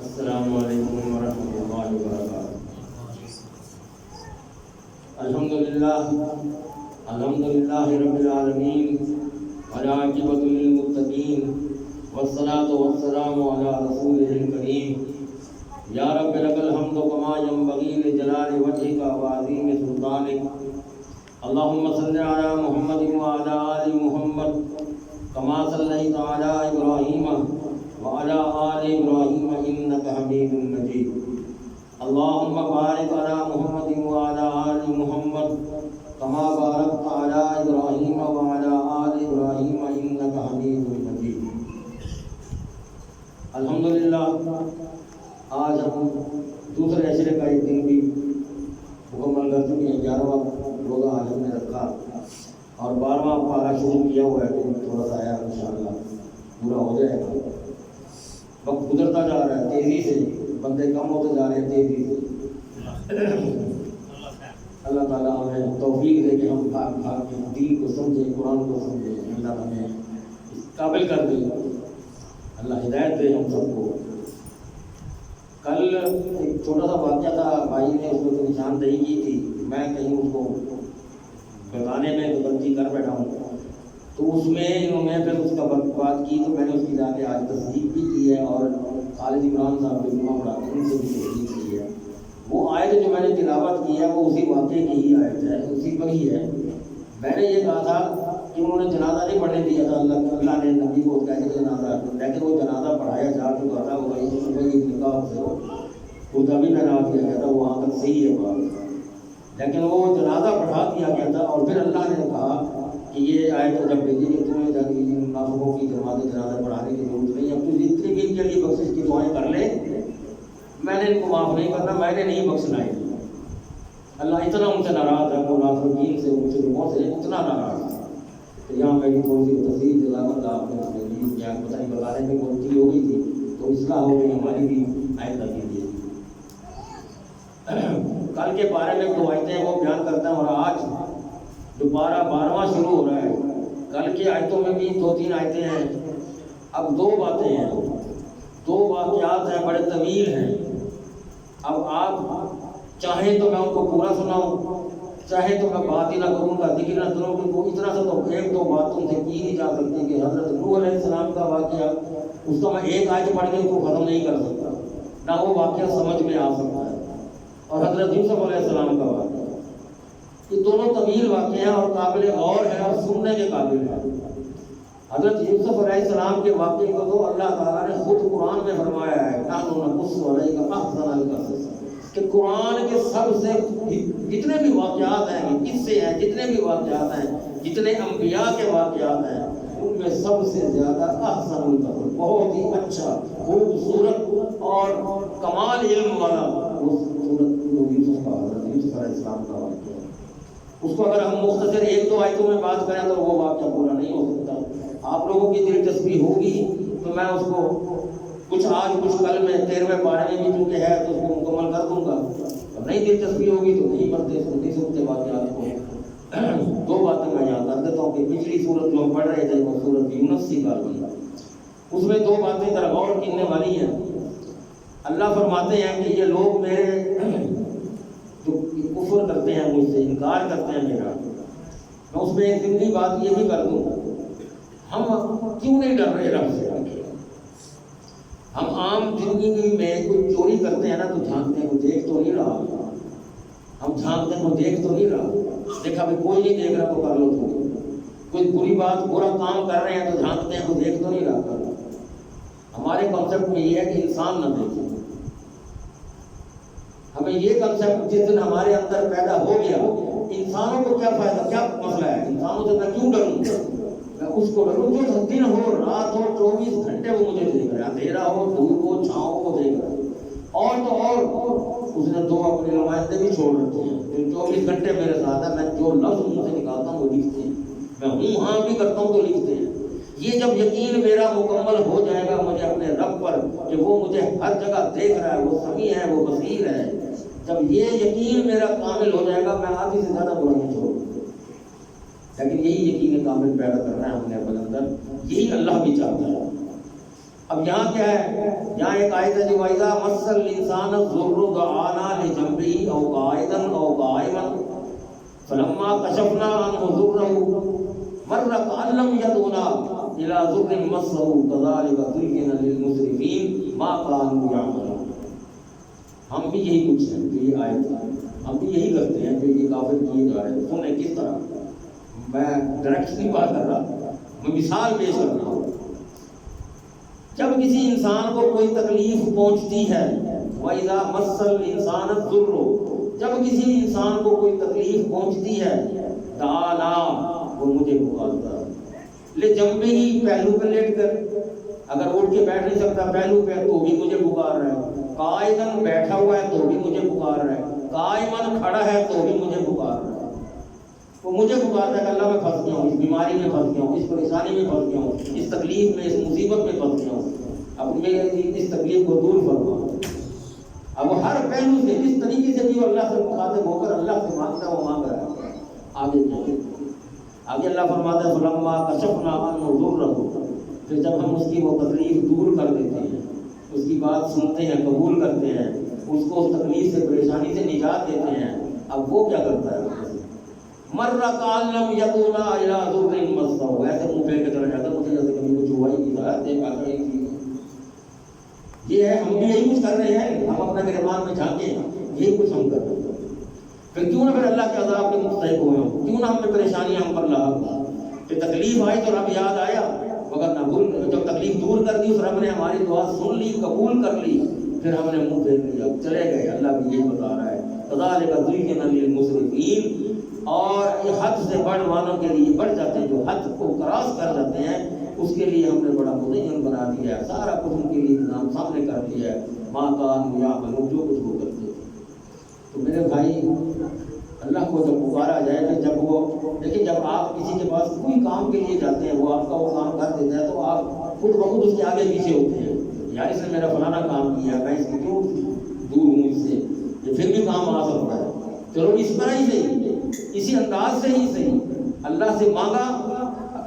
السلام علیکم ورحمۃ اللہ وبرکاتہ۔ الحمدللہ رب العالمین والعاقبۃ للمتقین والصلاة والسلام علی رسولہ الکریم۔ یا رب لک الحمد کما ینبغی لجلال وجہک وعظیم سلطانک۔ اللہم صل علی محمد وعلی آل محمد کما صلیت علی ابراہیم وعلی آل ابراہیم انک حمید مجید۔ اللہم بارک علی محمد وعلی آل محمد کما بارکت علی ابراہیم وعلی آل ابراہیم انک حمید مجید۔ الحمدللہ آج ہم دوسرے عشرے کا ایک دن بھی مکمل کر چکے ہیں۔ 11واں روزہ آج ہم نے رکھا اور 12واں پارہ شروع کیا ہوا ہے، تو تھوڑا سا آیا انشاءاللہ پورا ہو جائے گا۔ وقت گزرتا جا رہا ہے تیزی سے، بندے کم ہوتے جا رہے ہیں تیزی سے۔ اللہ تعالیٰ ہمیں توفیق دے کہ ہم دین کو سمجھیں، قرآن کو سمجھیں، اللہ ہمیں اس قابل کر دے، اللہ ہدایت دے ہم سب کو۔ کل ایک چھوٹا سا واقعہ تھا، بھائی نے اس کو نشاندہی کی تھی، میں کہیں اس کو بتانے میں غلطی کر بیٹھا ہوں، تو اس میں انہوں نے پھر اس کا بات کی، تو میں نے اس کی جا کے آج تصدیق بھی کی ہے، اور خالد عمران صاحب جو جمعہ پڑھاتے ہیں ان سے بھی تصدیق کی ہے۔ وہ آیت جو میں نے تلاوت کی ہے وہ اسی واقعے کی ہی آیت ہے، اسی پر ہی ہے۔ میں نے یہ کہا تھا کہ انہوں نے جنازہ نہیں پڑھنے دیا تھا، اللہ نے نبی کو کہہ کے جنازہ، لیکن وہ جنازہ پڑھایا جا چکا تھا، وہ نکاح سے خدا بھی پہنا دیا گیا تھا، وہاں تک صحیح ہے بات، لیکن وہ جنازہ پڑھا دیا گیا تھا۔ اور پھر اللہ نے کہا کہ یہ آیت جب بھیجی کہ تمہیں منافقوں کی جماعت جنازہ پڑھانے کی ضرورت نہیں، اب تو جتنی بھی ان کے لیے بخشش کی دعائیں کر لیں، میں نے ان کو معاف نہیں کرنا، میں نے نہیں بخشنا ہے۔ اللہ اتنا ان سے ناراض ہے، منافقین سے، مشرکوں سے اتنا ناراض ہے۔ تو یہاں میں تھوڑی سی تفصیل دلاوت آپ نے کیا پتہ نہیں بتانے میں غلطی ہو گئی تھی، تو اصلاح ہو گئی ہماری بھی، آیت کر دیجیے۔ کل کے بارے میں دو آیتیں وہ بیان کرتا ہوں، اور آج دوبارہ 12واں شروع ہو رہا ہے۔ کل کی آیتوں میں بھی 2-3 آیتیں ہیں، اب 2 باتیں ہیں، 2 واقعات ہیں، بڑے طویل ہیں۔ اب آپ چاہیں تو میں ان کو پورا سناؤں، چاہیں تو میں بات ہی نہ کروں گا، ذکر نہ کروں، کیونکہ اتنا سا تو 1-2 باتوں سے کی نہیں جا سکتی کہ حضرت نوح علیہ السلام کا واقعہ، اس کا میں ایک آیت پڑھ کے اس کو ختم نہیں کر سکتا، نہ وہ واقعہ سمجھ میں آ سکتا ہے، اور حضرت یوسف علیہ السلام کا واقعہ، یہ دونوں طویل واقعے ہیں اور قابل غور ہیں اور سننے کے قابل ہیں۔ حضرت یوسف علیہ السلام کے واقعے کو تو اللہ تعالیٰ نے خود قرآن میں فرمایا ہے، نحن نقص علیک احسن القصص، کہ قرآن کے سب سے جتنے بھی واقعات ہیں، قصے ہیں، جتنے بھی واقعات ہیں، جتنے انبیاء کے واقعات ہیں، ان میں سب سے زیادہ احسن القصص، بہت ہی اچھا، خوبصورت اور کمال علم والا وہ سورۃ یوسف کا، حضرت یوسف علیہ السلام کا واقعہ۔ اس کو اگر ہم مختصر 1-2 آیتوں میں بات کریں تو وہ واقعہ پورا نہیں ہو سکتا۔ آپ لوگوں کی دلچسپی ہوگی تو میں اس کو کچھ آج کچھ کل میں 13ویں پارے میں بھی چونکہ ہے تو اس کو مکمل کر دوں گا، اور نہیں دلچسپی ہوگی تو نہیں سنتے واقعات کو۔ 2 باتیں میں یاد کر دیتا ہوں کہ پچھلی سورت جو ہم پڑھ رہے تھے وہ سورت یونس سی غالباً، اس میں 2 باتیں ذرا غور کرنے والی ہیں۔ اللہ فرماتے ہیں کہ یہ لوگ میرے جو کفر کرتے ہیں، مجھ سے انکار کرتے ہیں میرا، میں اس میں ایک ضمنی بات یہ بھی کر دوں، ہم کیوں نہیں ڈر رہے رب سے؟ ہم عام زندگی میں کوئی چوری کرتے ہیں نا تو جھانکتے ہیں، کوئی دیکھ تو نہیں رہا، ہم جھانکتے ہیں کوئی دیکھ تو نہیں رہا، دیکھا بھی کوئی نہیں دیکھ رہا تو کر لو تو، کوئی بری بات برا کام کر رہے ہیں تو جھانکتے ہیں کوئی دیکھ تو نہیں رہا، کر لو۔ ہمارے کنسیپٹ میں یہ ہے کہ انسان نہ دیکھے، ہمیں یہ کنسیپٹ جس دن ہمارے اندر پیدا ہو گیا، انسانوں کو کیا فائدہ، کیا مسئلہ ہے، انسانوں سے میں کیوں ڈروں، میں اس کو ڈروں جو دن ہو رات ہو 24 گھنٹے وہ مجھے دیکھ رہا ہے، اندھیرا ہو دھوپ ہو چھاؤں کو دیکھ رہا ہے، اور تو اور اس نے 2 اپنے نمائندے بھی چھوڑ رکھے ہیں جو 24 گھنٹے میرے ساتھ ہے، میں جو لفظ منہ سے نکالتا ہوں وہ لکھتے ہیں، میں ہوں ہاں بھی کرتا ہوں تو لکھتے ہیں۔ یہ جب یقین میرا مکمل ہو جائے گا مجھے اپنے رب پر کہ وہ مجھے ہر جگہ دیکھ رہا ہے، وہ سمیع ہے، وہ بصیر ہے، جب یہ یقین میرا کامل ہو جائے گا میں آدھی سے زیادہ برائیاں چھوڑوں گا۔ لیکن یہی یقین کامل پیدا کرنا ہے ہم نے اپنے اندر، یہی اللہ بھی چاہتا ہے۔ اب یہاں کیا ہے؟ یہاں ایک آیت ہے جو وَإِذَا مَسَّ الْإِنسَانَ الضُّرُّ دَعَانَا لِجَنبِهِ أَوْ قَاعِدًا أَوْ قَائِمًا فَلَمَّا كَشَفْنَا عَنْهُ ضُرَّهُ مَرَّ كَأَن لَّمْ يَدْعُنَا إِلَىٰ ضُرٍّ مَّسَّهُ كَذَٰلِكَ زُيِّنَ لِلْمُسْرِفِينَ مَا كَانُوا يَعْمَلُونَ۔ ہم بھی یہی کچھ ہیں کہ یہ آیت ہم بھی یہی کرتے ہیں کہ یہ کافر کیے جا رہے ہیں۔ سنیں کس طرح، میں ڈائریکٹ نہیں بات کر رہا، میں مثال پیش کر رہا ہوں۔ جب کسی انسان کو کوئی تکلیف پہنچتی ہے، وَإِذَا مَسَّ الْإِنسَانَ الضُّرُّ، جب کسی انسان کو کوئی تکلیف پہنچتی ہے، دعانا، وہ مجھے پکارتا ہے، لے جنبے ہی، پہلو پہ لیٹ کر، اگر اٹھ کے بیٹھ نہیں سکتا پہلو پہ تو بھی مجھے پکار رہا ہے، قائدن بیٹھا ہوا ہے تو بھی مجھے پکار رہا ہے، قائمن کھڑا ہے تو بھی مجھے پکار رہا ہے۔ وہ مجھے پکارتا ہے کہ اللہ میں پھنس گیا ہوں، اس بیماری میں پھنس گیا ہوں، اس پریشانی میں پھنس گیا ہوں، اس تکلیف میں، اس مصیبت میں پھنس گیا ہوں، اب میری اس تکلیف کو دور فرما۔ اب وہ ہر پہلو سے جس طریقے سے بھی وہ اللہ سے مخاطب ہو کر اللہ سے مانگتا ہے وہ مانگ رہا ہے۔ آگے اللہ فرماتا ہے فَلَمَّا كَشَفْنَا عَنْهُ ضُرَّهُ، پھر جب ہم اس کی وہ تکلیف دور کر دیتے ہیں، اس کی بات سنتے ہیں، قبول کرتے ہیں، اس کو اس تکلیف سے، پریشانی سے نجات دیتے ہیں، اب وہ کیا کرتا ہے؟ مَرَّ كَأَن لَّمْ يَدْعُنَا إِلَىٰ ضُرٍّ مَّسَّهُ، ایسے منہ پھیر کے چلا جاتا ہے، مجھے جیسے کبھی کچھ ہوا ہی نہیں تھا، دیکھا کر ہی تھی۔ یہ ہے، ہم بھی یہی کچھ کر رہے ہیں، ہم اپنے گریبان میں جھانکیں، یہی کچھ ہم کر رہے ہیں۔ پھر کیوں نہ پھر اللہ کے عذاب کے مستحق ہوئے ہوں، کیوں نہ ہم نے پریشانیاں ہم پر لاحق ہوں، کہ تکلیف آئی تو رب یاد آیا، مگر نہ بھول، جب تکلیف دور کر دی اس رب نے ہماری دعا سن لی، قبول کر لی، پھر ہم نے منہ پھیر لیا، چلے گئے۔ اللہ بھی یہی بتا رہا ہے كَذَٰلِكَ زُيِّنَ لِلْمُسْرِفِينَ، اور یہ حد سے بڑھ والوں کے لیے، بڑھ جاتے ہیں جو حد کو کراس کر جاتے ہیں، اس کے لیے ہم نے بڑا مزین بنا دیا ہے، سارا کچھ ان کے لیے انتظام سامنے کر دیا ہے، مَا كَانُوا يَعْمَلُونَ، جو کچھ وہ کرتے ہیں۔ تو میرے بھائی، اللہ کو جب پکارا جائے کہ جب وہ دیکھیں، جب آپ کسی کے پاس کوئی کام کے لیے جاتے ہیں، وہ آپ کا وہ کام کر دیتا ہے تو آپ خود بخود اس کے آگے پیچھے ہوتے ہیں، یار اس نے میرا فلانا کام کیا، میں اس کی کیوں دور ہوں اس سے، یہ پھر بھی کام آ سکتا ہے، چلو اس طرح ہی صحیح، اسی انداز سے ہی صحیح، اللہ سے مانگا،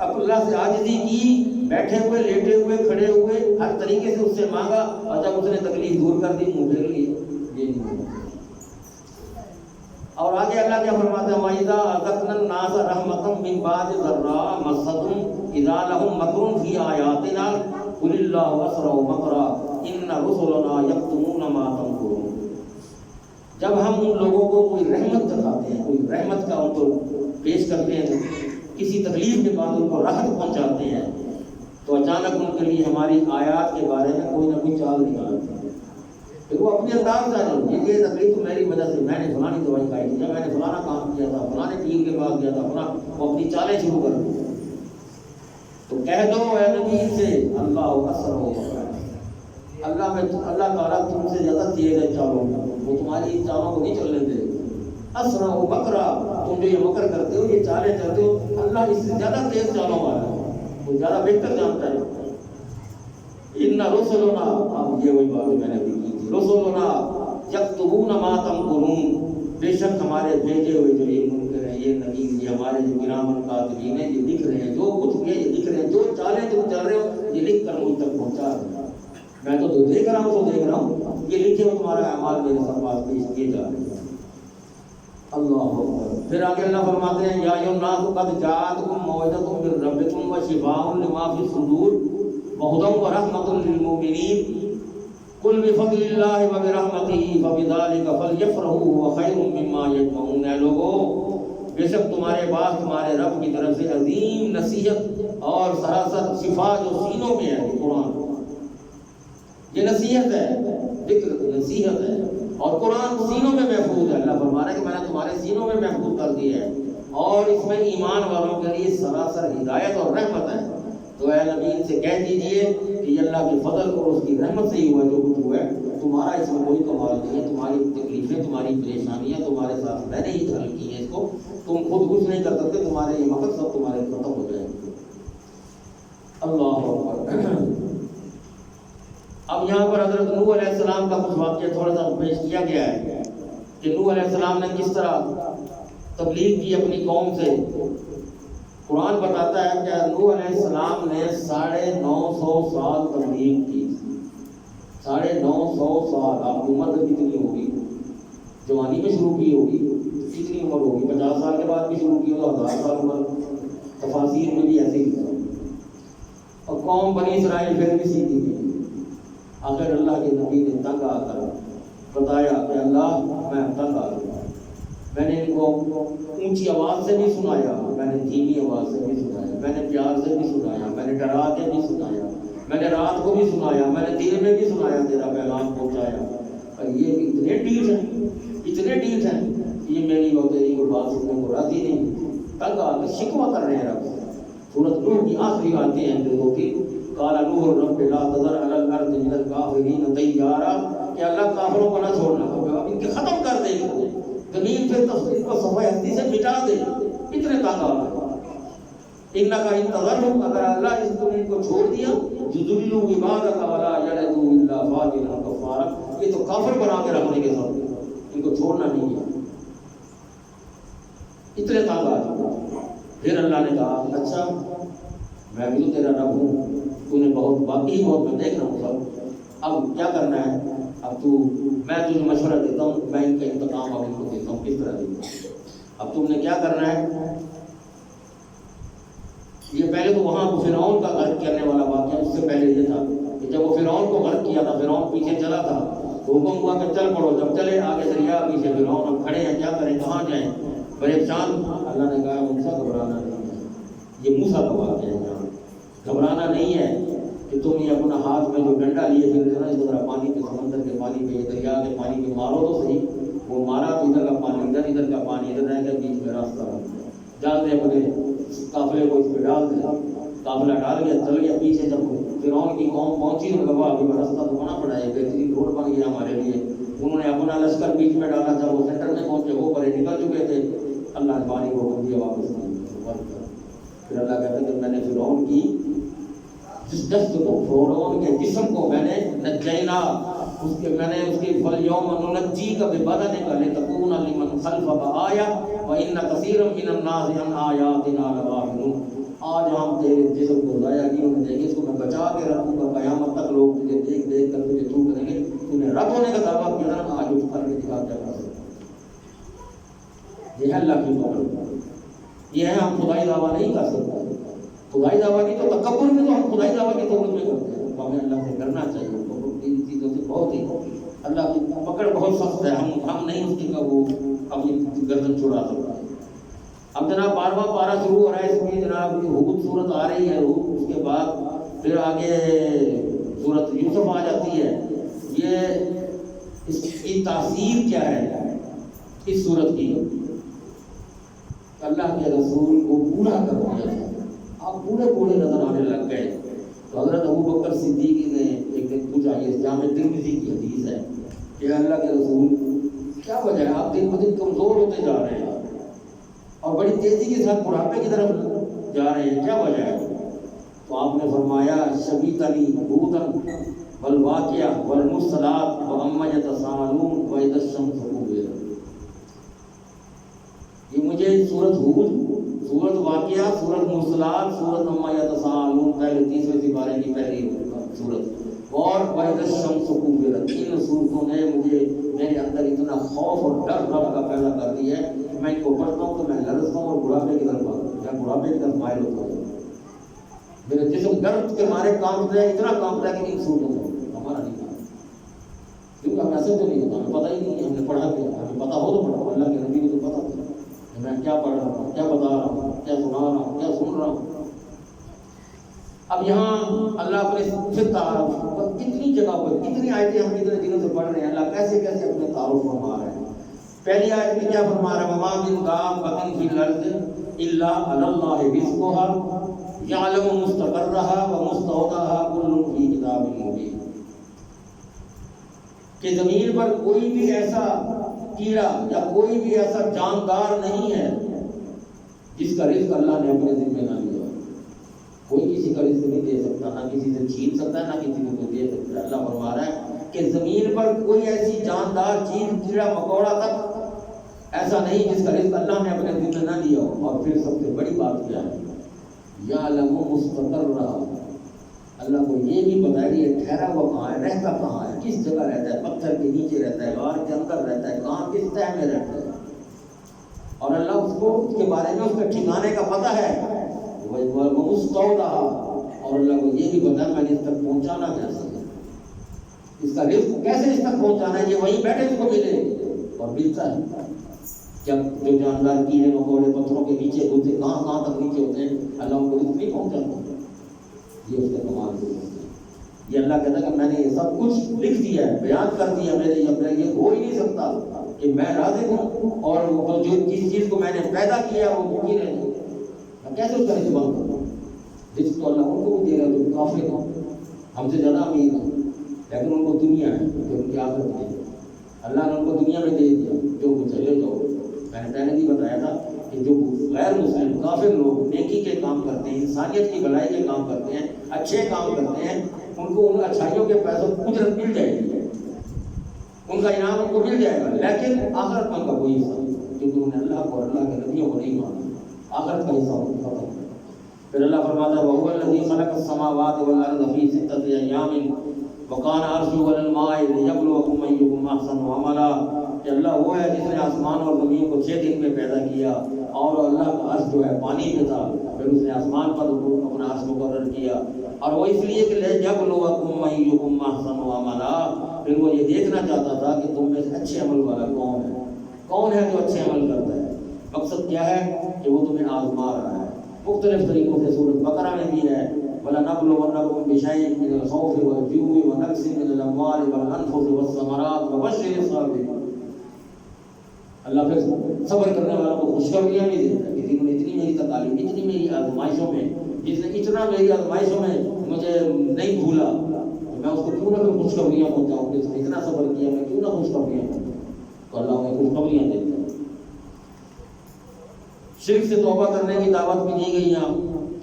اللہ سے عاجزی کی، بیٹھے ہوئے، لیٹے ہوئے، کھڑے ہوئے، ہر طریقے سے اس سے مانگا، اور جب اس نے تکلیف دور کر دی منہ پھیر لیے، یہ نہیں ہوگا۔ اور آگے اللہ کیا فرماتا ہے وَإِذَا أَذَقْنَا النَّاسَ رَحْمَةً مِّن بَعْدِ ضَرَّاءٍ مَّسَّتْهُمْ إِذَا لَهُم مَّكْرٌ فِي آيَاتِنَا قُلِ اللَّهُ أَسْرَعُ مَكْرًا إِنَّ رُسُلَنَا يَكْتُمُونَ مَا تَمْكُرُونَ۔ جب ہم ان لوگوں کو کوئی رحمت دکھاتے ہیں، کوئی رحمت کا ان کو پیش کرتے ہیں، کسی تکلیف کے بعد ان کو راحت پہنچاتے ہیں، تو اچانک ان کے لیے ہماری آیات کے بارے میں کوئی نہ کوئی چال نکالتے ہیں، پھر وہ اپنے انداز سے آ جائیں، یہ تکلیف تو میری وجہ سے، میں نے فلانی دوائی کھائی تھی، یا میں نے فلانا کام کیا تھا، فلانے پیر کے پاس گیا تھا، فلاں، وہ اپنی چالیں شروع کر دیں۔ تو کہہ دو اے نبی سے، اللہ اسرع مکرا، اللہ تعالیٰ تم سے زیادہ تیز ہے چالوں میں، وہ تمہاری چالوں کو نہیں چلنے دے، اسرع مکرا، تم جو یہ مکر کرتے ہو، یہ چالیں چلتے ہو، اللہ اس سے زیادہ تیز چالوں والا ہے، وہ زیادہ بہتر جانتا ہے۔ ان رسلنا، اب یہ وہی بات میں نے بھی کی تھی، رسلنا یکتبون ما تمکرون، بے شک ہمارے بھیجے ہوئے جو یہ منکر ہیں، یہ نبی، یہ ہمارے جو کرامن کاتبین ہیں، یہ لکھ رہے ہیں، جو کچھ بھی ہے یہ لکھ رہے ہیں، جو چالیں تم چل رہے ہو یہ لکھ کر مجھ تک پہنچا رہے ہیں، میں تو دیکھ رہا ہوں، تو دیکھ رہا ہوں، یہ لکھے ہوئے تمہارا اعمال میرے ساتھ پاس پیش کیے جا رہے ہیں۔ اللہ اکبر۔ پھر آگے اللہ فرماتے ہیں یا ایھا الناس قد جاءتکم موعظۃ من ربکم وشفاء لما فی الصدور وہدی ورحمۃ للمؤمنین قل بفضل اللہ وبرحمتہ فبذلک فلیفرحوا هو خیر مما یجمعون۔ اے لوگو، بے شک تمہارے پاس تمہارے رب کی طرف سے عظیم نصیحت اور سراسر شفا جو سینوں میں ہے، قرآن، یہ نصیحت ہے، ذکر نصیحت ہے، اور قرآن سینوں میں محفوظ ہے۔ اللہ فرما رہا ہے کہ میں نے تمہارے سینوں میں محفوظ کر دیا ہے، اور اس میں ایمان والوں کے لیے سراسر ہدایت اور رحمت ہے۔ تو اے نبی ان سے کہہ دیجئے کہ یہ اللہ کے فضل اور اس کی رحمت سے ہی ہوا جو کچھ ہوا ہے، تمہارا اس میں کوئی کمال نہیں ہے، تمہاری تکلیفیں، تمہاری پریشانیاں تمہارے ساتھ میں نے ہی حل کی ہیں، اس کو تم خود کچھ نہیں کر سکتے، تمہارے یہ مقصد سب تمہارے ختم ہو جائیں گے۔ اللہ اکبر۔ اب یہاں پر حضرت نوح علیہ السلام کا کچھ واقعہ تھوڑا سا پیش کیا گیا ہے کہ نوح علیہ السلام نے کس طرح تبلیغ کی اپنی قوم سے، قرآن بتاتا ہے کہ نوح علیہ السلام نے 950 سال تبلیغ کی. 950 سال. آپ کی عمر کتنی ہوگی؟ جوانی میں شروع کی ہوگی کتنی عمر ہوگی؟ 50 سال کے بعد بھی شروع کی ہو تو 1000 سال عمر. تفاسیر میں بھی ایسے ہی تھا. اور قوم بنی اسرائیل پھر بھی سیکھی گئی. آخر اللہ کے نبی نے تنگ آ کر بتایا کہ اللہ میں تنگ آ گیا. میں نے ان کو اونچی آواز سے بھی سنایا, میں نے دھیمی آواز سے بھی سنایا, میں نے پیار سے بھی سنایا, میں نے ڈرا کے بھی سنایا, میں نے رات کو بھی سنایا, میں نے دن میں بھی سنایا, تیرا پیغام پہنچایا. اور یہ اتنے ڈیٹ ہیں یہ میری اور تیری کوئی بات سننے کو راضی نہیں. تنگ آ کے شکوہ کر رہے ہیں رب. سورۃ نوح کی آخری آیتیں ہیں جو کہ قال نوح رب لا تذر علی الارض من الکافرین دیارا, کہ اللہ کافروں کو نہ چھوڑنا, ان کے ختم کر دے, زمین پہ تصویر کو صفحہ ہستی سے مٹا دے. اتنے تنگ آ گئے. انکا انتظرہم, اگر اللہ اس زمین کو چھوڑ دیا, یضلوا عبادک ولا یلدوا الا فاجرا کفارا, یہ تو کافر بنا کے رکھنے کے ساتھ, ان کو چھوڑنا نہیں ہے. اتنے تنگ آ گئے. پھر اللہ نے کہا اچھا میں بھی تو تیرا رب ہوں, تو نے بہت باقی بہت میں دیکھ رہا ہوں سب. اب کیا کرنا ہے؟ اب تو میں تجھے مشورہ دیتا ہوں, میں ان کا انتقام اب ان کو دیتا ہوں کس طرح دیتا ہوں. اب تم نے کیا کرنا ہے؟ یہ پہلے تو وہاں فرعون کا غرق کرنے والا واقعہ, اس سے پہلے یہ تھا کہ جب وہ فرعون کو غرق کیا تھا, فرعون پیچھے چلا تھا, تو حکم ہوا کہ چل پڑو. جب چلے آگے دریا, پیچھے فرعون, ہم کھڑے ہیں, کیا کریں, کہاں جائیں, پریشان. اللہ نے کہا موسیٰ گھبرانا نہیں ہے, یہ موسیٰ کا واقعہ ہے. یہاں گھبرانا نہیں ہے کہ تم یہ اپنا ہاتھ میں جو ڈنڈا لیے پھر جو نا اس طرح پانی پہ, سمندر کے پانی پہ, دریا کے پانی پہ مارو تو صحیح. وہ مارا تو ادھر کا پانی ادھر, ادھر کا پانی ادھر رہ گیا, بیچ میں راستہ بن گیا. ڈال دے اپنے قافلے کو اس پہ ڈال دیا, قافلہ ڈال گیا, چل گیا. پیچھے جب فرعون کی قوم پہنچی تو کہا ابھی راستہ تو بنا پڑا ہے, بہترین روڈ بن گیا ہمارے لیے. انہوں نے اپنا لشکر بیچ میں ڈالا. جب وہ سینٹر میں پہنچے, وہ پرے نکل چکے تھے. اللہ نے پانی کو حکم دیا واپس نہیں. پھر اللہ کہتے ہیں کہ میں نے فرعون کی جس دست کو, فرعون کے جسم کو میں نے نجینا, اس کے میں نے اس کی فَالْيَوْمَ نُنَجِّيكَ بِبَدَنِكَ لِتَكُونَ لِمَنْ خَلْفَكَ آیَةً وَإِنَّ كَثِيرًا مِنَ النَّاسِ عَنْ آیَاتِنَا لَغَافِلُونَ. آج ہم تیرے جسم کو ضائع نہیں ہونے دیں گے, اس کو میں بچا کے رکھوں گا, قیامت تک لوگ تجھے دیکھ دیکھ کر تجھے تو کریں گے. تو نے رب ہونے کا دعویٰ کیا نا, آج اٹھ کر کے دکھا کیا کر سکتے. یہ ہے اللہ کی قدرت. یہ ہے ہم خدائی دعویٰ نہیں کر سکتے. خدائی دعویٰ نہیں تو تکبر میں تو ہم خدائی دعویٰ کی طور میں کرتے ہیں. ہمیں اللہ سے کرنا چاہیے. ان چیزوں سے بہت ہی اللہ کی پکڑ بہت سخت ہے. ہم نہیں اس کی کا وہ اپنی گردن چھڑا سکتا. اب جناب 12واں پارہ شروع ہو رہا ہے, اس میں جناب ہود صورت آ رہی ہے. اس کے بعد پھر آگے صورت یوسف آ جاتی ہے. یہ اس کی تاثیر کیا ہے اس صورت کی؟ اللہ کے رسول کو پورا کر دیا. آپ پورے نظر آنے لگ گئے. تو حضرت ابوبکر صدیق نے ایک دن پوچھا, یہ جامع ترمذی کی حدیث ہے, کہ اللہ کے رسول کیا وجہ ہے آپ دن بدن کمزور ہوتے جا رہے ہیں اور بڑی تیزی کے ساتھ بڑھاپے کی طرف جا رہے ہیں, کیا وجہ ہے؟ تو آپ نے فرمایا شبیتنی ہودن والواقعہ والمرسلات واما یتساءلون واذا الشمس كورت. یہ مجھے سورۃ ہود, سورۃ واقعہ, سورۃ مرسلات, سورۃ اما یتساءلون, پہلے 30ویں سپارے کی پہلی سورت, اور واذا الشمس كورت, ان سورتوں نے مجھے میرے اندر اتنا خوف اور ڈر رب کا پیدا کر دیا ہے کہ میں ان کو پڑھتا ہوں تو میں لرزتا ہوں اور بڑھاپے کی طرف مائل ہوتا ہوں. میرے جسم درد کے مارے کانپتا ہے, اتنا کانپتا ہے کہ ان سورتوں کو ہمارا نہیں کام, کیونکہ ہم ایسے تو نہیں ہوتا, ہمیں پتہ ہی نہیں ہے. ہم نے پڑھا کیا, ہمیں پتہ ہو تو پڑھا. اللہ کے نبی کو تو پتہ تھا کہ میں کیا پڑھ رہا ہوں, کیا بتا رہا ہوں, کیا سنا رہا ہوں, کیا سن رہا ہوں. اب یہاں اللہ اپنے پھر تعارف, کتنی جگہ پر کتنی آیتیں ہم کتنے دنوں سے پڑھ رہے ہیں, اللہ کیسے کیسے اپنے تعارف فرما رہے ہیں. پہلی آیت میں کیا فرما رہا ہے؟ وما من دابۃ فی الارض الا علی اللہ رزقها یعلم مستقرها ومستودعها کل فی کتاب مبین. کہ زمین پر کوئی بھی ایسا کیڑا یا کوئی بھی ایسا جاندار نہیں ہے جس کا رزق اللہ نے اپنے ذمہ نہ لیا. کوئی کسی کا رزق نہیں دے سکتا, نہ کسی سے چھین سکتا ہے, نہ کسی کو دے سکتا ہے. اللہ فرما رہا ہے کہ زمین پر کوئی ایسی جاندار چیز, کیڑا مکوڑا تک ایسا نہیں جس کا رزق اللہ نے اپنے ذمہ نہ لیا ہو. اور پھر سب سے بڑی بات کیا ہے یعلم مستقرہ، اللہ کو یہ بھی پتا ہے کہ یہ ٹھہرا ہوا کہاں ہے، رہتا کہاں ہے، کس جگہ رہتا ہے، پتھر کے نیچے رہتا ہے، غار کے اندر رہتا ہے، کہاں کس تہ میں رہتا ہے، اور اللہ اس کو اس کے بارے میں اس کے ٹھکانے کا پتہ ہے، وَمُسْتَوْدَعَ، اور اللہ کو یہ بھی پتا ہے میں نے اس تک پہنچانا کیسے ہے، اس کا رزق کیسے اس تک پہنچانا ہے، یہ وہیں بیٹھے اس کو ملے اور ملتا ہے۔ جب جو جاندار کیڑے مکوڑے پتھروں کے نیچے ہوتے کہاں کہاں تک نیچے ہوتے ہیں، اللہ ان کو رزق نہیں پہنچاتا، یہ اس کا کمال ہے۔ یہ اللہ کہتا ہے کہ میں نے یہ سب کچھ لکھ دیا ہے، بیان کر دیا میرے، یہ ہو ہی نہیں سکتا کہ میں رازق ہوں اور جو جس چیز کو میں نے پیدا کیا وہ ممکن ہے، میں کیسے اس کا رزق بند کروں؟ رزق تو اللہ ان کو بھی دے رہا ہے، تو کافر ہو، ہم سے زیادہ امیر ہیں، لیکن ان کو دنیا ہے جو ان کی آخرت ہے، اللہ نے ان کو دنیا میں دے دیا جو کچھ ہے لے جاؤ۔ میں نے پہلے بھی بتایا تھا کہ جو غیر مسلم کافر لوگ نیکی کے کام کرتے ہیں، انسانیت کی بھلائی کے کام کرتے ہیں، اچھے کام کرتے ہیں، ان کو ان اچھائیوں کے پیسوں اجرت مل جائے گی، ان کا انعام ان کو مل جائے گا، لیکن آخرت میں ان کا کوئی حصہ نہیں، کیونکہ انہوں نے اللہ کو اور اللہ کے نبیوں کو نہیں مانا، آخرت کا حصہ ان کو ختم۔ پھر اللہ فرماتا ہے وَهُوَ الَّذِي خَلَقَ السَّمَاوَاتِ وَالْأَرْضَ فِي سِتَّةِ أَيَّامٍ وَكَانَ عَرْشُهُ عَلَى الْمَاءِ لِيَبْلُوَكُمْ أَيُّكُمْ أَحْسَنُ عَمَلًا، کہ اللہ وہ ہے جس نے آسمان اور زمین کو 6 دن میں پیدا کیا، اور اللہ کا عرش جو ہے پانی میں تھا، پھر اس نے آسمان پر اپنا عرش مقرر کیا، اور وہ اس لیے کہ لِيَبْلُوَكُمْ أَيُّكُمْ أَحْسَنُ عَمَلًا، پھر وہ یہ دیکھنا چاہتا تھا کہ تم میں سے اچھے عمل والا کون ہے جو اچھے عمل کرتا ہے۔ مقصد کیا ہے کہ وہ تمہیں آزما رہا ہے، مختلف طریقوں سے سورۃ بقرہ میں بھی ہے وَلَنَبْلُوَنَّكُمْ بِشَيْءٍ مِّنَ الْخَوْفِ وَالْجُوعِ وَنَقْصٍ مِّنَ الْأَمْوَالِ وَالْأَنفُسِ وَالثَّمَرَاتِ وَبَشِّرِ الصَّابِرِينَ۔ اللہ پھر صبر کرنے والوں کو خوشخبریاں بھی دیتا ہے کہ جنہوں نے اتنی میری تعلیم، اتنی میری آزمائشوں میں، جس نے اتنا میری آزمائشوں میں مجھے نہیں بھولا، تو میں اس کو کیوں نہ پھر خوشخبریاں پہنچاؤں، جس نے اتنا صبر کیا میں کیوں نہ خوشخبریاں پہنچاؤں، تو اللہ انہیں خوشخبریاں دیتا ہے۔ شرک سے توبہ کرنے کی دعوت بھی دی گئی ہے،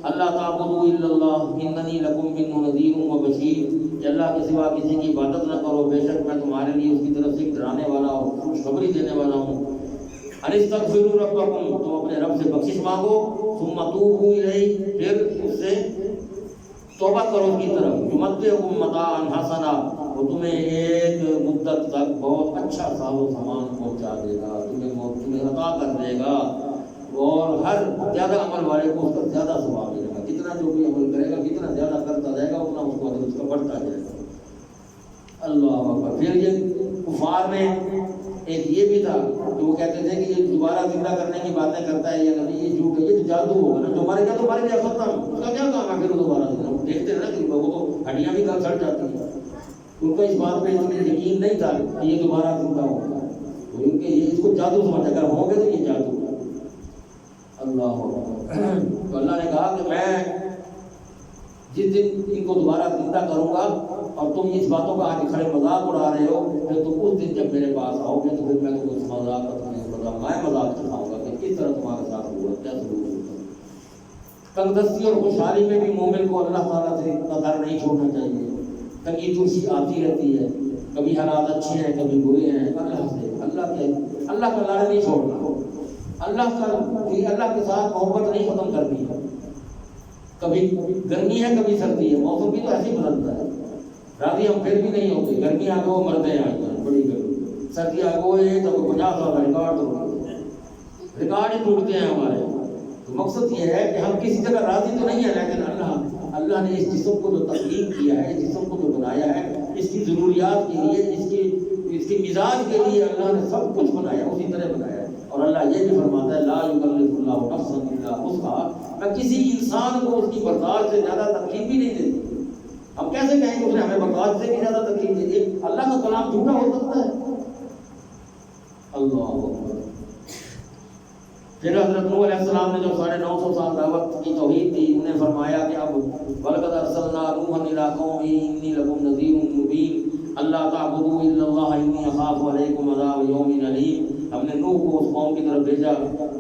اللہ تعبدوا الا اللہ اننی لکم منہ نذیر و بشیر، کہ اللہ کے سوا کسی کی عبادت نہ کرو، بے شک میں تمہارے لیے اس کی طرف سے ڈرانے والا اور خوشخبری دینے والا ہوں۔ انستغفروا ربکم، تم اپنے رب سے بخشش مانگو، ثم توبوا الیہ، پھر اس سے توبہ کرو اس کی طرف، یمتعکم متاعا حسنا، وہ تمہیں ایک مدت تک بہت اچھا ساز و سامان پہنچا دے گا، تمہیں عطا کر دے گا، اور ہر زیادہ عمل والے کو اس کا زیادہ ثواب ملے گا، جتنا جو بھی عمل کرے گا، جتنا زیادہ کرتا جائے گا اتنا اس کو اجر اس کا بڑھتا جائے گا۔ اللہ اکبر۔ پھر یہ کفار میں ایک یہ بھی تھا کہ وہ کہتے تھے کہ یہ دوبارہ زندہ کرنے کی باتیں کرتا ہے یہ نبی، یہ جھوٹ ہے، یہ تو جادو ہوگا نا، جو مر گیا تو مر گیا ختم، اس کا کیا کام ہے پھر دوبارہ زندہ؟ دیکھتے ہیں نا کہ وہ تو ہڈیاں بھی کل سڑ جاتی ہیں، ان کو اس بات پہ یقین نہیں تھا کہ یہ دوبارہ زندہ ہوگا، تو ان کے یہ اس کو جادو سمجھا، اگر ہوں گے تو یہ جادو ہے۔ اللہ تو اللہ نے کہا کہ میں جس دن ان کو دوبارہ زندہ کروں گا اور تم اس باتوں کا آج کھڑے مذاق اڑا رہے ہو، پھر تم اس دن جب میرے پاس آؤ گے تو پھر میں تم اس مذاق کا میں مذاق چڑھاؤں گا کہ کس طرح تمہارے ساتھ ہوا، کیا سلوک ہوگا۔ تنگدستی اور خوشحالی میں بھی مومن کو اللہ تعالیٰ سے کا در نہیں چھوڑنا چاہیے، تنگی ترشی آتی رہتی ہے، کبھی حالات اچھے ہیں کبھی برے ہیں، اللہ سے اللہ کا لڑ نہیں چھوڑنا، اللہ کے ساتھ محبت نہیں ختم کرنی ہے۔ کبھی گرمی ہے کبھی سردی ہے، موسم بھی تو ایسے ہی بدلتا ہے، راضی ہم پھر بھی نہیں ہوتے، گرمی آ گو مرتے ہیں آج کل بڑی گرمی، سردی آ گئی تو 50 سال ریکارڈ ہی ٹوٹتے ہیں ہمارے۔ تو مقصد یہ ہے کہ ہم کسی جگہ راضی تو نہیں ہے، لیکن اللہ نے اس جسم کو جو تخلیق کیا ہے، اس جسم کو جو بنایا ہے، اس کی ضروریات کے لیے، اس کی مزاج کے لیے اللہ نے سب کچھ بنایا، اسی طرح بنایا ہے۔ اور اللہ یہ بھی فرماتا ہے لا یکلف اللہ نفسا الا وسعها، میں کسی انسان کو اس کی برداشت سے زیادہ تکلیف بھی نہیں دیتی۔ ہم کیسے کہیں کہ اس نے ہمیں برداشت سے بھی زیادہ تکلیف دی ہے؟ اللہ کا کلام جھوٹا ہو سکتا ہے؟ اللہ اکبر۔ پھر حضرت نوح علیہ السلام نے جو 950 سال دعوت کی توحید دی، انہیں فرمایا کہ اب وَلَقَدْ أَرْسَلْنَا نُوحًا إِلَىٰ قَوْمِهِ إِنِّي لَكُمْ نَذِيرٌ مُّبِينٌ أَلَّا تَعْبُدُوا إِلَّا اللَّهَ إِنِّي أَخَافُ عَلَيْكُمْ عَذَابَ يَوْمٍ أَلِيمٍ۔ ہم نے نوح کو اس قوم کی طرف بھیجا،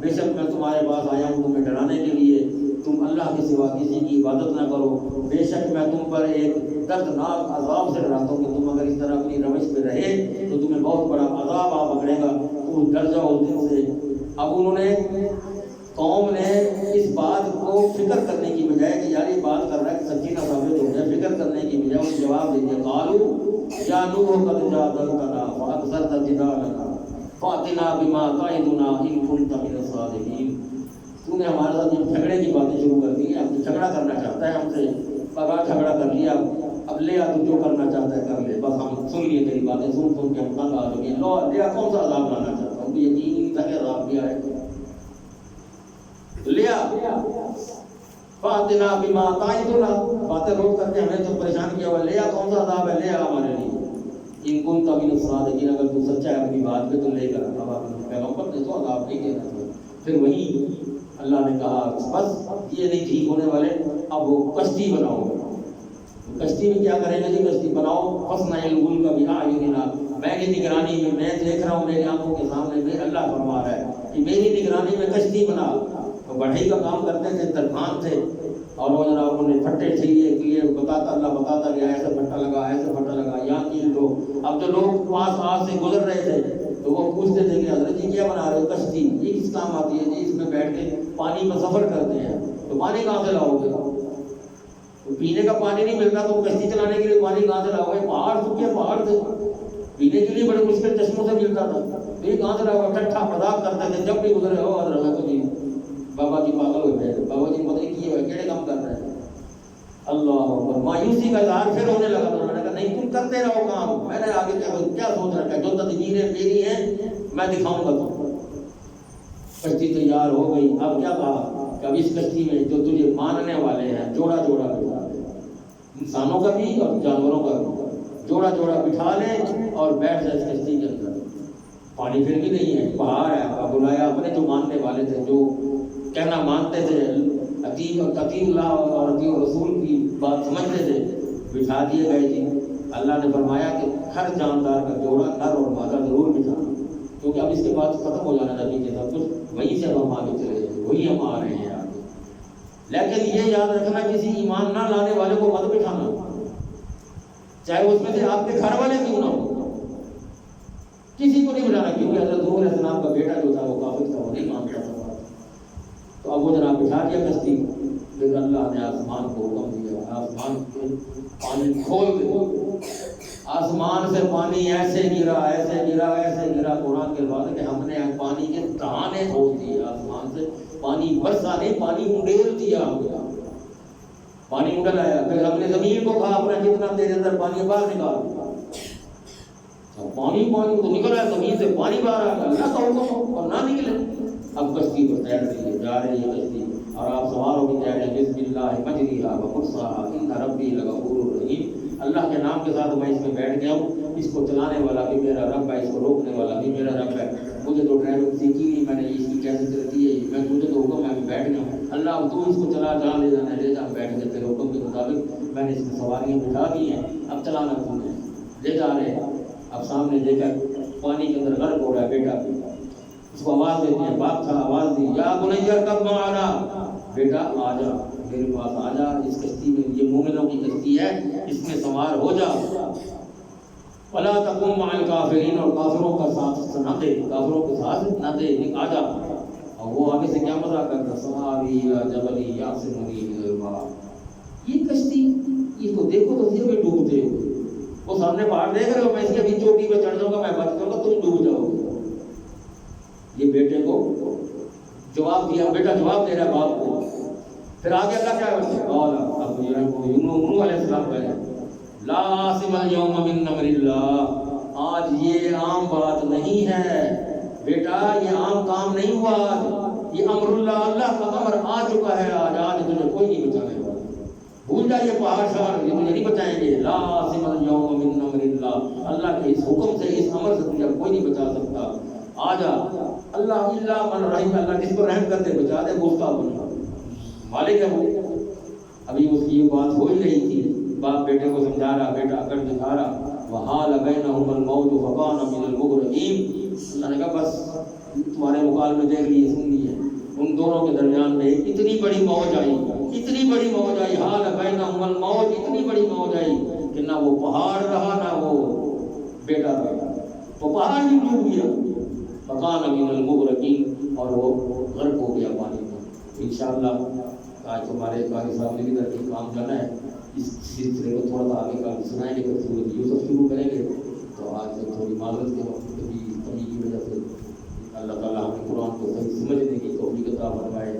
بے شک میں تمہارے پاس آیا ہوں تمہیں ڈرانے کے لیے، تم اللہ کے سوا کسی کی عبادت نہ کرو، بے شک میں تم پر ایک دردناک عذاب سے ڈراتا ہوں کہ تم اگر اس طرح اپنی روش پہ رہے تو تمہیں بہت بڑا عذاب آ پکڑے گا، تو ڈر جاؤ اس دن سے۔ اب قوم نے اس بات کو فکر کرنے کی بجائے کہ یار یہ بات کر رہا ہے کہ سچی نہ ثابت ہو جائے، فکر کرنے کی بجائے انہیں جواب دے دیا قالوا یا نوح قد جادلتنا فاکثرت جدالنا فاتنا بما تعدنا ان كنت من الصادقین۔ تو نے ہمارے ساتھ یہ جھگڑے کی باتیں شروع کر دی ہیں، اب تو جھگڑا کرنا چاہتا ہے ہم سے، بابا جھگڑا کر لیا، اب لے آ تو جو کرنا چاہتا ہے کر لے، بس ہم سن لیے تیری باتیں، سن کے ہم تنگ آ چکے ہیں، لو لیا کون سا عذاب لانا چاہتا ہوں، یقین ہی نہیں تھا کہ عذاب بھی آئے لیا فاتنا بما تعدنا، باتیں روک کر کے ہمیں تو پریشان کیا ہوا، لیا کون سا عذاب ہے، لیا ہمارے لیے ان كنت من الصادقین، اگر تو سچا ہے اپنی بات پہ تو لے کر، اب پیغمبر نے تو عذاب نہیں دینا تھا۔ پھر وہی اللہ نے کہا بس یہ نہیں ٹھیک ہونے والے، اب وہ کشتی بناؤ، کشتی میں کیا کریں گے جی، کشتی بناؤ فصنع الفلک بأعیننا، میری نگرانی میں، میں دیکھ رہا ہوں میری آنکھوں کے سامنے، میں اللہ فرما رہا ہے کہ میری نگرانی میں کشتی بنا۔ تو بڑھئی کا کام کرتے تھے، ترخان تھے، اور وہ جناب انہوں نے پھٹے چاہیے، بتاتا اللہ بتاتا گیا ایسے پھٹا لگا ایسے پھٹا لگا، یہاں کی لوگ، اب جو لوگ پاس سے گزر رہے تھے تو وہ پوچھتے تھے کہ حضرت جی کیا بنا رہے ہو، کشتی یہ کس کام آتی ہے جی، اس میں بیٹھ کے پانی میں سفر کرتے ہیں، تو پانی کہاں سے لاؤ گے، تو پینے کا پانی نہیں ملتا تو کشتی چلانے کے لیے پانی کہاں سے لاؤ گے، پہاڑ سکے پہاڑ تھے، پینے کے لیے بڑے مشکل چشموں سے ملتا تھا، تو یہ کہاں سے لاؤ گے، ٹھٹھا مذاق کرتے تھے جب بھی گزرے ہو حضرت جی، بابا جی پاگل ہو گئے، بابا جی پتہ نہیں کیے ہوئے کیڑے کام کر رہے ہیں، اللہ اکبر۔ مایوسی کا اظہار پھر ہونے لگا، تو میں نے کہا نہیں تم کرتے رہو کام، میں نے آگے کیا سوچ رکھا ہے، جو تدبیریں میری ہیں میں دکھاؤں گا تم۔ کشتی تیار ہو گئی، اب کیا کہا کہ اب اس کشتی میں جو تجھے ماننے والے ہیں جوڑا جوڑا بٹھا لے، انسانوں کا بھی اور جانوروں کا بھی جوڑا جوڑا بٹھا لے اور بیٹھ جائے اس کشتی کے اندر۔ پانی پھر بھی نہیں ہے، پہاڑ ہے، بلایا اپنے جو ماننے والے تھے، جو کہنا مانتے تھے، عتیق اللہ اور عتیق رسول کی بات سمجھتے تھے، بٹھا دیے گئے جی۔ اللہ نے فرمایا کہ ہر جاندار کا جوڑا نر اور مادہ ضرور بٹھانا، کیونکہ اب اس کے بعد ختم ہو جانا نبی کے سب کچھ، وہیں سے ہم آگے چلے جائیں، وہی ہم آ رہے ہیں آگے۔ لیکن یہ یاد رکھنا کسی ایمان نہ لانے والے کو مت بٹھانا، چاہے اس میں سے آپ کے گھر والے کیوں نہ ہو، کسی کو نہیں بٹھانا، کیونکہ حضرت نوح علیہ السلام کا بیٹا جو تھا وہ کافر تھا، وہ نہیں مانتا تھا۔ تو اب وہ جناب بٹھا دیا کشتی، پھر اللہ نے آسمان کو حکم دیا، آسمان سے پانی کھول دے، آسمان سے پانی ایسے گرا ایسے گرا ایسے گرا، قرآن کے الفاظ ہے کہ ہم نے پانی کے دہانے کھول دیے، آسمان سے پانی برسا نہیں، پانی اڈیل دیا ہم نے، پانی اڈل آیا، پھر ہم نے زمین کو کہا اپنا جتنا تیرے اندر پانی باہر نکال، پانی تو نکل آیا زمین سے، پانی باہر آ گیا، اللہ کا حکم اور نہ نکلے۔ اب کشتی پر تیر رہی ہے، جا رہی ہے کشتی، اور آپ سوار ہو کے کہہ رہے ہیں بسم اللہ مجریہا ومرساہا ان ربی لغفور رحیم، اللہ کے نام کے ساتھ میں اس میں بیٹھ گیا ہوں، اس کو چلانے والا بھی میرا رب ہے، اس کو روکنے والا بھی میرا رب ہے، مجھے تو ڈرائیونگ سیکھی نہیں، میں نے اس کی کیسے چلتی ہے، میں مجھے تو حکم ہے میں بیٹھ گیا ہوں، اللہ اب تو اس کو چلا، جہاں لے جانا لے جا، بیٹھ گئے تیرے حکم کے مطابق میں نے اس میں سواریاں بٹھا دی ہیں، اب چلانا تم نے، لے جا رہے ہیں۔ اب سامنے دیکھا پانی کے اندر غرق ہو رہا ہے بیٹا، اس کو آواز دیتے ہیں، باپ تھا آواز دی، یا بنی ارکب معنا، بیٹا آ جا میرے پاس آ جا، اس کشتی میں، یہ مومنوں کی کشتی ہے، اس میں سوار ہو جا، ولا تکن مع الکافرین، اور کافروں کا ساتھ نہ دے، کافروں کے ساتھ نہ دے، آ جا۔ اور وہ آگے سے کیا مذاق کرتا، سواری یا جبلی یعصمنی من الماء، یہ کشتی اس کو دیکھو تو یہ بھی ڈوبتے ہو، وہ سامنے پہاڑ دیکھ رہے ہو، میں اس کے بیچ چوٹی پہ چڑھ جاؤں گا، میں بچ جاؤں گا، تم ڈوب جاؤ گے۔ یہ بیٹے کو جواب دیا، بیٹا جواب دے رہا ہے باپ کو۔ پھر آگے اللہ کیا کرتے ہیں، اب نوح علیہ السلام کہہ رہے ہیں لا عاصم اليوم من امر اللہ، آج یہ عام بات نہیں ہے بیٹا، یہ عام کام نہیں ہوا، یہ امر اللہ، اللہ کا امر آ چکا ہے، آج تجھے کوئی نہیں بچانے والا، بھول جائیے پہاڑ شہر، یہ تجھے نہیں بچائیں گے، لا عاصم اليوم من امر اللہ، اللہ کے اس حکم سے، اس امر سے تجھے کوئی نہیں بچا سکتا، آ جا۔ اللہ الا من رحم، اللہ جس پر رحم کر دے بچا دے، گفتہ بنا مالک ہے وہ۔ ابھی اس کی یہ بات ہو ہی رہی تھی، باپ بیٹے کو سمجھا رہا، بیٹا کر دکھا رہا، وحال بینہم الموت فکان من المغرقین، اللہ نے کہا بس تمہارے مکالمے دیکھ لیے، سن لیے، ان دونوں کے درمیان میں اتنی بڑی موج آئی، اتنی بڑی موج آئی، حال بینہم الموت، اتنی بڑی موج آئی کہ نہ وہ پہاڑ رہا نہ وہ بیٹا رہا، وہ پہاڑ ہی ڈوب گیا، فکان من المغرقین، اور وہ غرق ہو گیا پانی میں۔ انشاءاللہ آج ہمارے قاری صاحب نے بھی درکی کام کرنا ہے، اس سلسلے کو تھوڑا سا آگے کا سنائیں گے، پھر سورۃ یوسف شروع کریں گے۔ تو آج تھوڑی معذرت کے وقت کی کمی کی وجہ سے اللہ تعالیٰ ہمیں قرآن کو صحیح سمجھنے کی توفیق عطا فرمائے۔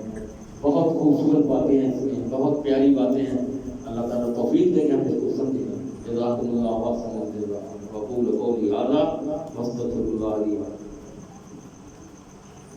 بہت خوبصورت باتیں ہیں اس میں، بہت پیاری باتیں ہیں، اللہ تعالیٰ توفیق دے کہ ہم اس کو سمجھیں۔ جزاکم اللہ خیرا، وقول قولی ھذا واستغفر اللہ لی ولکم۔